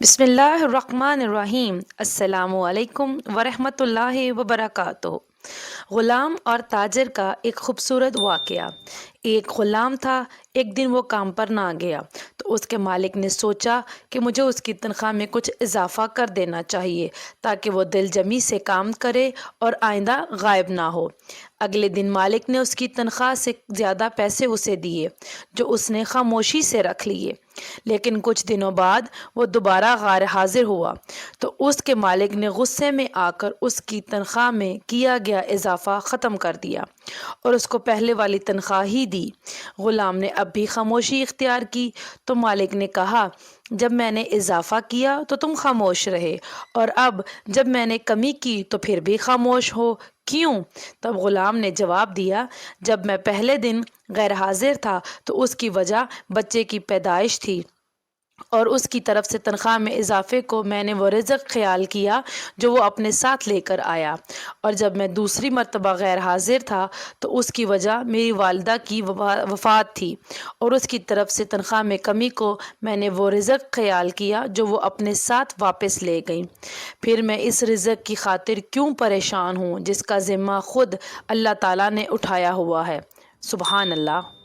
بسم اللہ الرحمن الرحیم۔ السلام علیکم ورحمۃ اللہ وبرکاتہ۔ غلام اور تاجر کا ایک خوبصورت واقعہ۔ ایک غلام تھا، ایک دن وہ کام پر نہ گیا تو اس کے مالک نے سوچا کہ مجھے اس کی تنخواہ میں کچھ اضافہ کر دینا چاہیے تاکہ وہ دل جمی سے کام کرے اور آئندہ غائب نہ ہو۔ اگلے دن مالک نے اس کی تنخواہ سے زیادہ پیسے اسے دیے جو اس نے خاموشی سے رکھ لیے، لیکن کچھ دنوں بعد وہ دوبارہ غیر حاضر ہوا تو اس کے مالک نے غصے میں آ کر اس کی تنخواہ میں کیا گیا اضافہ ختم کر دیا اور اس کو پہلے والی تنخواہ ہی دی۔ غلام نے اب بھی خاموشی اختیار کی تو مالک نے کہا، جب میں نے اضافہ کیا تو تم خاموش رہے، اور اب جب میں نے کمی کی تو پھر بھی خاموش ہو، کیوں؟ تب غلام نے جواب دیا، جب میں پہلے دن غیر حاضر تھا تو اس کی وجہ بچے کی پیدائش تھی، اور اس کی طرف سے تنخواہ میں اضافے کو میں نے وہ رزق خیال کیا جو وہ اپنے ساتھ لے کر آیا، اور جب میں دوسری مرتبہ غیر حاضر تھا تو اس کی وجہ میری والدہ کی وفات تھی، اور اس کی طرف سے تنخواہ میں کمی کو میں نے وہ رزق خیال کیا جو وہ اپنے ساتھ واپس لے گئیں۔ پھر میں اس رزق کی خاطر کیوں پریشان ہوں جس کا ذمہ خود اللہ تعالیٰ نے اٹھایا ہوا ہے۔ سبحان اللہ۔